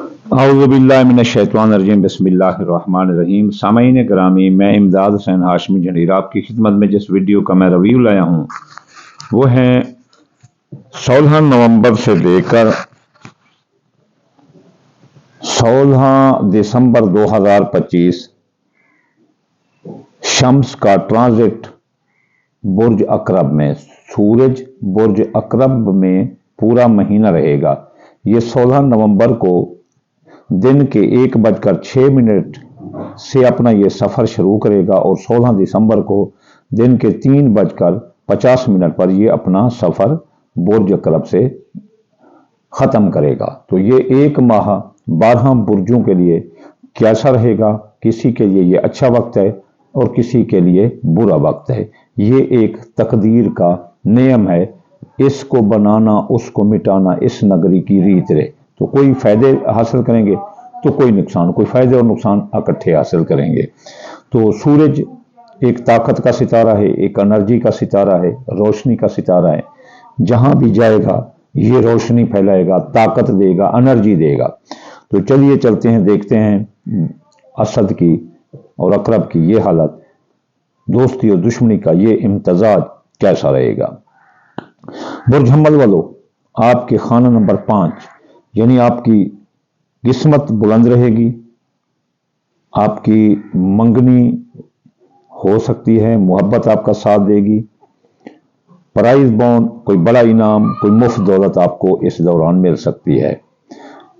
औज़ुबिल्लाहिमिनश्शैतानिर्रजीम बिस्मिल्लाहिर्रहमानिर्रहीम। सामईन ग्रामी, मैं इमदाद हुसैन हाशमी जहीर आपकी खिदमत में जिस वीडियो का मैं रिव्यू लाया हूँ वो है 16 नवंबर से लेकर 16 दिसंबर 2025 शम्स का ट्रांजिट बुर्ज अकरब में। सूरज बुर्ज अकरब में पूरा महीना रहेगा। ये 16 नवंबर को दिन के 1:06 से अपना ये सफ़र शुरू करेगा और 16 दिसंबर को दिन के 3:50 पर ये अपना सफ़र बुर्ज अकरब से ख़त्म करेगा। तो ये एक माह 12 बुर्जों के लिए कैसा रहेगा? किसी के लिए ये अच्छा वक्त है और किसी के लिए बुरा वक्त है। ये एक तकदीर का नियम है, इसको बनाना उसको मिटाना इस नगरी की रीत है। तो कोई फायदे हासिल करेंगे तो कोई नुकसान, कोई फायदे और नुकसान इकट्ठे हासिल करेंगे। तो सूरज एक ताकत का सितारा है, एक एनर्जी का सितारा है, रोशनी का सितारा है। जहां भी जाएगा ये रोशनी फैलाएगा, ताकत देगा, एनर्जी देगा। तो चलिए चलते हैं, देखते हैं असद की और अकरब की ये हालत, दोस्ती और दुश्मनी का ये इम्तजाज कैसा रहेगा। बुर्ज हम्मल वालों, आपके खाना नंबर 5 यानी आपकी किस्मत बुलंद रहेगी, आपकी मंगनी हो सकती है, मोहब्बत आपका साथ देगी, प्राइज बॉन्ड, कोई बड़ा इनाम, कोई मुफ्त दौलत आपको इस दौरान मिल सकती है।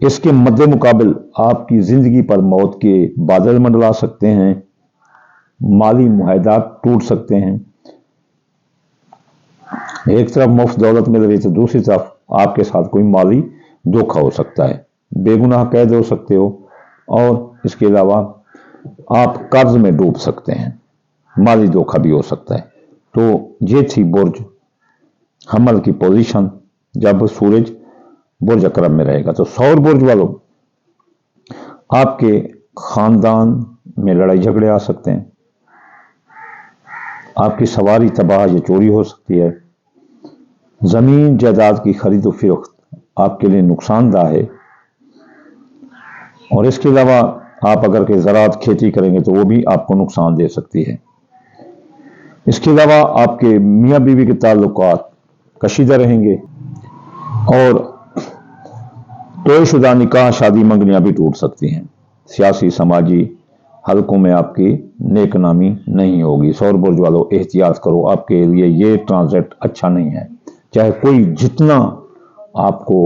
इसके मद्दे मुकाबिल आपकी जिंदगी पर मौत के बादल मंडला सकते हैं, माली मुआहदात टूट सकते हैं। एक तरफ मुफ्त दौलत मिल रही तो दूसरी तरफ आपके साथ कोई माली धोखा हो सकता है, बेगुनाह कैद हो सकते हो और इसके अलावा आप कर्ज में डूब सकते हैं, माली धोखा भी हो सकता है। तो ये थी बुर्ज हम्मल की पोजीशन जब सूरज बुर्ज अकरब में रहेगा। तो सौर बुर्ज वालों, आपके खानदान में लड़ाई झगड़े आ सकते हैं, आपकी सवारी तबाह या चोरी हो सकती है, जमीन जायदाद की खरीद और फरोख्त आपके लिए नुकसानदाह है और इसके अलावा आप अगर के ज़राअत खेती करेंगे तो वो भी आपको नुकसान दे सकती है। इसके अलावा आपके मियाँ बीवी के ताल्लुकात कशीदा रहेंगे और तोयशुदा निकाह, शादी, मंगनियाँ भी टूट सकती हैं। सियासी समाजी हलकों में आपकी नेक नामी नहीं होगी। सौर बुर्ज वालों, एहतियात करो, आपके लिए ये ट्रांजिट अच्छा नहीं है। चाहे कोई जितना आपको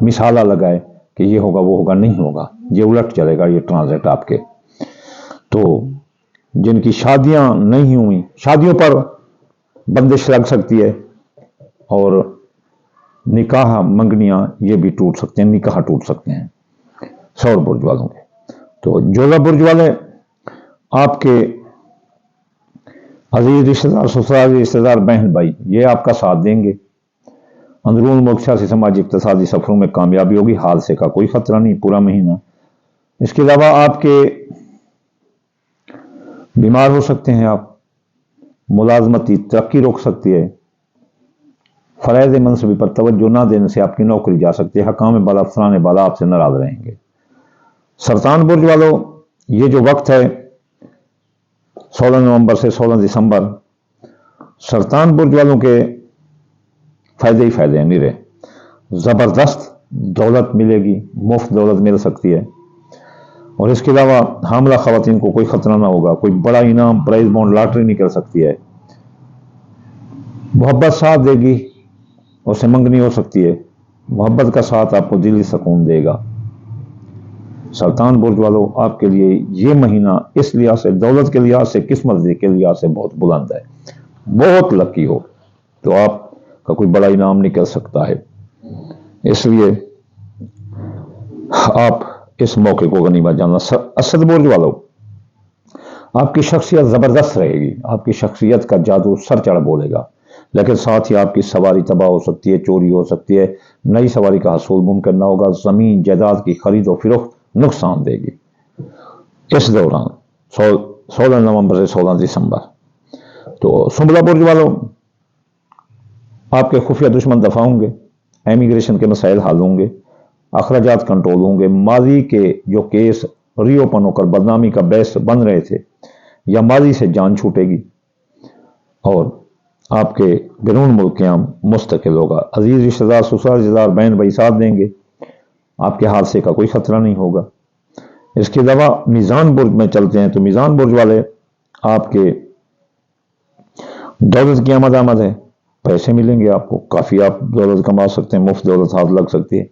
मिसाला लगाए कि ये होगा वो होगा, नहीं होगा, ये उलट चलेगा ये ट्रांजिट आपके। तो जिनकी शादियां नहीं हुई, शादियों पर बंदिश लग सकती है और निकाह मंगनियां ये भी टूट सकते हैं, निकाह टूट सकते हैं सौर बुर्ज वालों के। तो जोधा बुर्ज वाले, आपके अजीज रिश्तेदार, ससुराल रिश्तेदार, बहन भाई ये आपका साथ देंगे। अंदरून मुल्क सियासी समाजी इक्तसादी सफरों में कामयाबी होगी, हादसे का कोई खतरा नहीं पूरा महीना। इसके अलावा आपके बीमार हो सकते हैं, आप मुलाजमती तरक्की रोक सकती है, फराइज मनसबी पर तवज्जो ना देने से आपकी नौकरी जा सकती है, हकाम बाला, अफसरान बाला आपसे नाराज रहेंगे। सरतान बुर्ज वालों, ये जो वक्त है 16 नवंबर से 16 दिसंबर, सरतान बुर्ज वालों के फायदे ही फायदे हैं निरे। जबरदस्त दौलत मिलेगी, मुफ्त दौलत मिल सकती है और इसके अलावा हामला खवातीन को कोई खतरा ना होगा, कोई बड़ा इनाम, प्राइज बॉन्ड, लॉटरी निकल सकती है, मोहब्बत साथ देगी, उससे मंगनी हो सकती है, मोहब्बत का साथ आपको दिली सुकून देगा। सरतान बुर्ज वालों, आपके लिए ये महीना इस लिहाज से, दौलत के लिहाज से, किस्मत के लिहाज से बहुत बुलंद है। बहुत लकी हो तो आपका कोई बड़ा इनाम निकल सकता है, इसलिए आप इस मौके को गनीमत जानना। असद बुर्ज वालों, आपकी शख्सियत जबरदस्त रहेगी, आपकी शख्सियत का जादू सर चढ़ बोलेगा, लेकिन साथ ही आपकी सवारी तबाह हो सकती है, चोरी हो सकती है, नई सवारी का हसूल मुमकिन ना होगा, जमीन जायदाद की खरीद और फरोख्त नुकसान देगी इस दौरान 16 नवंबर से 16 दिसंबर। तो सुंबला बुर्ज वालों, आपके खुफिया दुश्मन दफा होंगे, इमिग्रेशन के मसाइल हल होंगे, अखराजात कंट्रोल होंगे। माजी के जो केस रीओपन होकर बदनामी का बेस बन रहे थे या माजी से जान छूटेगी और आपके बैरून मुल्क क़याम मुस्तकिल होगा। अजीज रिश्तेदार, ससुराल रिश्तेदार, बहन भाई साथ देंगे, आपके हादसे का कोई खतरा नहीं होगा। इसके अलावा मीज़ान बुर्ज में चलते हैं तो मीज़ान बुर्ज वाले आपके दौलत की आमद है, पैसे मिलेंगे आपको, काफ़ी आप दौलत कमा सकते हैं, मुफ्त दौलत हाथ लग सकती है।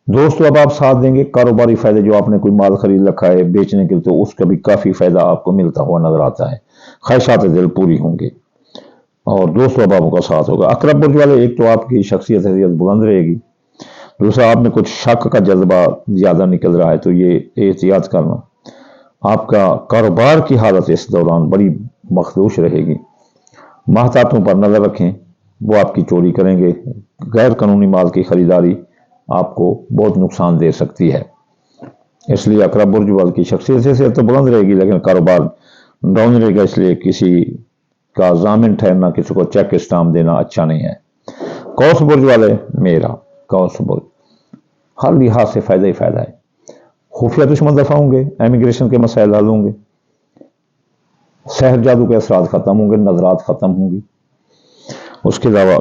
दोस्तों, अब आप साथ देंगे, कारोबारी फायदे जो आपने कोई माल खरीद रखा है बेचने के लिए, तो उसका भी काफ़ी फायदा आपको मिलता हुआ नजर आता है। ख्वाहिशात दिल पूरी होंगी और दोस्तों अब आपका साथ होगा। अकरब बुर्ज वाले, एक तो आपकी शख्सियत हैसियत बुलंद रहेगी, दूसरा आप में कुछ शक का जज्बा ज़्यादा निकल रहा है, तो ये एहतियात करना। आपका कारोबार की हालत इस दौरान बड़ी मखदूश रहेगी। महतातों पर नज़र रखें, वो आपकी चोरी करेंगे। गैर कानूनी माल की खरीदारी आपको बहुत नुकसान दे सकती है, इसलिए अकरब बुर्ज वाले की शख्सियत से तो बुलंद रहेगी लेकिन कारोबार डाउन रहेगा, इसलिए किसी का जामिन ठहरना, किसी को चेक स्टाम्प देना अच्छा नहीं है। कौस बुर्ज वाले, मेरा कौस बुर्ज हर लिहाज से फायदा ही फायदा है। खुफिया दुश्मन दफा होंगे, इमिग्रेशन के मसाइल हल होंगे, सहर जादू के असरात खत्म होंगे, नजरात खत्म होंगी। उसके अलावा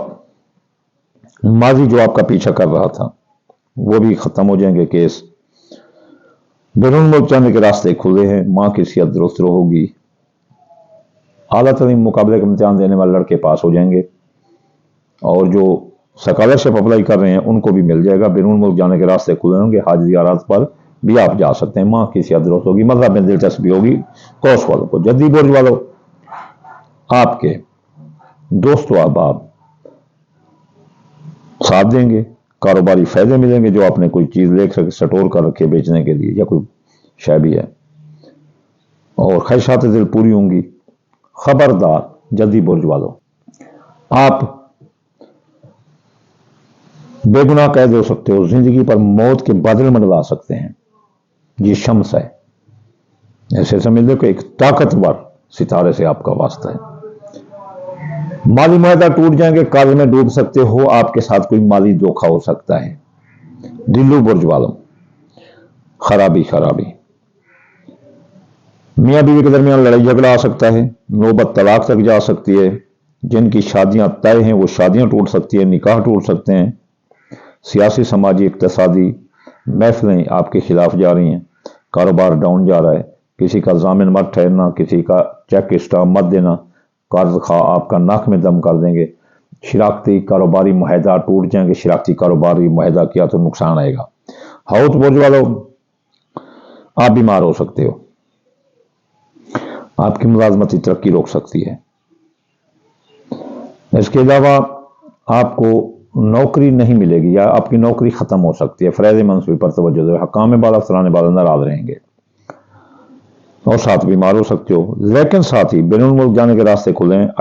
माजी जो आपका पीछा कर रहा था वो भी खत्म हो जाएंगे केस। बैरून मुल्क जाने के रास्ते खुले हैं, माँ की सेहत दुरुस्त होगी, आला तरीन मुकाबले का इम्तिहान देने वाले लड़के पास हो जाएंगे और जो स्कॉलरशिप अप्लाई कर रहे हैं उनको भी मिल जाएगा। बैरून मुल्क जाने के रास्ते खुले होंगे, हाज ज़ियारत पर भी आप जा सकते हैं, माँ की सेहत दुरुस्त होगी, मज़हब में दिलचस्पी होगी। कौस वालों को, जद्दी बुर्ज वालों, आपके दोस्तों अब साथ देंगे, कारोबारी फायदे मिलेंगे, जो आपने कोई चीज लेकर स्टोर कर रखे बेचने के लिए या कोई शय भी है, और ख्वाहिशात दिल पूरी होंगी। खबरदार जद्दी बुर्ज वालों, आप बेगुनाह कैद हो सकते हो, जिंदगी पर मौत के बादल मंडला सकते हैं। ये शम्स है, ऐसे समझ लो कि एक ताकतवर सितारे से आपका वास्ता है। माली मुआहदा टूट जाएंगे, कर्ज में डूब सकते हो, आपके साथ कोई माली धोखा हो सकता है। दिल्लू बुर्ज वालों, खराबी खराबी, मियाँ बीवी के दरमियान लड़ाई झगड़ा आ सकता है, नौबत तलाक तक जा सकती है। जिनकी शादियां तय हैं वो शादियां टूट सकती है, निकाह टूट सकते हैं। सियासी, समाजी, इक्तसादी महफिलें आपके खिलाफ जा रही हैं, कारोबार डाउन जा रहा है। किसी का जामिन मत ठहरना, किसी का चेक स्टाम्प मत देना, कर्ज खा आपका नाक में दम कर देंगे। शराकती कारोबारी मुआहदा टूट जाएंगे, शराकती कारोबारी मुआहदा किया तो नुकसान आएगा। हाउस बुर्ज वालों, आप बीमार हो सकते हो, आपकी मुलाजमती तरक्की रोक सकती है। इसके अलावा आपको नौकरी नहीं मिलेगी या आपकी नौकरी खत्म हो सकती है। फरैज़ मंसूबी पर तवज्जो दो, हकाम बाला सराने बाला नाराज रहेंगे और साथ बीमार हो सकते हो। लेकिन साथ ही बैरून मुल्क जाने के रास्ते खुले हैं।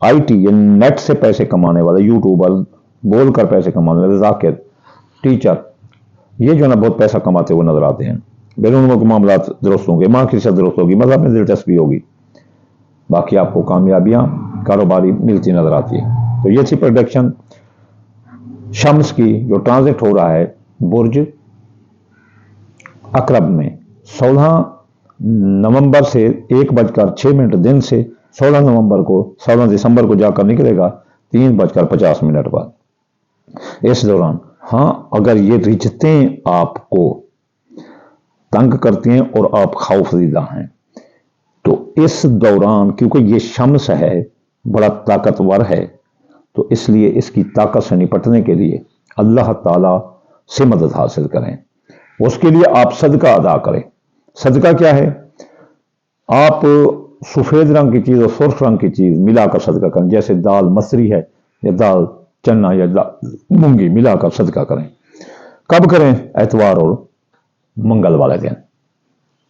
आईटी या नेट से पैसे कमाने वाले, यूट्यूबर, बोलकर पैसे कमाने वाले, जाकिर, टीचर, ये जो है ना बहुत पैसा कमाते हुए नजर आते हैं। बैरून मुल्क मामला दुरुस्त होंगे, माँ की सेहत दुरुस्त होगी, मज़हब में दिलचस्पी होगी, बाकी आपको कामयाबियां कारोबारी मिलती नजर आती है। तो ये थी प्रोडक्शन शम्स की, जो ट्रांजिट हो रहा है बुर्ज अकरब में 16 नवंबर से 1:06 दिन से 16 दिसंबर को जाकर निकलेगा 3:50 पर। इस दौरान हाँ, अगर ये रिश्तें आपको तंग करती हैं और आप खौफज़दा हैं तो इस दौरान, क्योंकि ये शम्स है बड़ा ताकतवर है, तो इसलिए इसकी ताकत से निपटने के लिए अल्लाह ताला से मदद हासिल करें। उसके लिए आप सदका अदा करें। सदका क्या है? आप सफेद रंग की चीज और सुर्ख रंग की चीज मिलाकर सदका करें, जैसे दाल मसरी है या दाल चना या मूंगी, मिलाकर सदका करें। कब करें? एतवार और मंगल वाले दिन,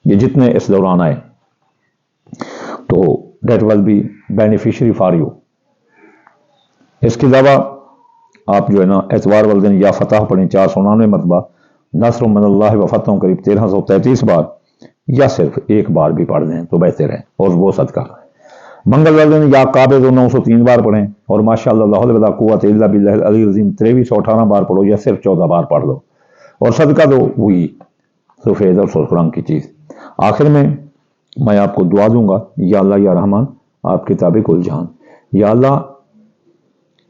ये जितने इस दौरान आए, तो that will be beneficiary for you. इसके अलावा आप जो है ना एतवार वाले दिन या फतह पढ़ें 499 मरतबा, नस्र मिनल्लाह व फतह करीब 1333 बार, या सिर्फ एक बार भी पढ़ दें तो बेहतर है और वो सदका। मंगल वाले दिन या काबिज़ 903 बार पढ़ें और माशाअल्लाह ला हौल वला कुव्वत इल्ला बिल्लाहिल अलील अज़ीम 2318 बार पढ़ो या सिर्फ 14 बार पढ़ लो। اور صدقہ دو وہی سفید اور سرخ رنگ کی چیز۔ آخر میں میں آپ کو دعا دوں گا، یا اللہ یا رحمان آپ کتاب کل جہان، یا اللہ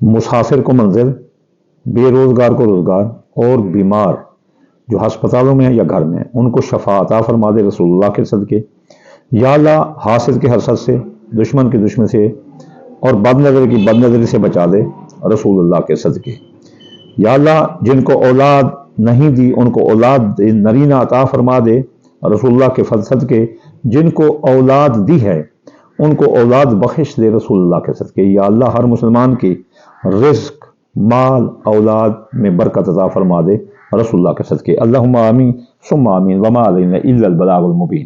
مسافر کو منزل، بے روزگار کو روزگار، اور بیمار جو ہسپتالوں میں ہیں یا گھر میں ہیں ان کو شفا عطا فرما دے رسول اللہ کے صدقے۔ یا اللہ حاسد کے حسد سے، دشمن کے دشمن سے، اور بد نظر کی بد نظری سے بچا دے رسول اللہ کے صدقے۔ یا اللہ جن کو اولاد نہیں دی ان کو اولاد نرینہ عطا فرما دے رسول اللہ کے صدقے، جن کو اولاد دی ہے ان کو اولاد بخش دے رسول اللہ کے صدقے۔ یا اللہ ہر مسلمان کی رزق، مال، اولاد میں برکت عطا فرما دے رسول اللہ کے صدقے۔ اللہم آمین ثم آمین وما علینا الا البلاغ المبین۔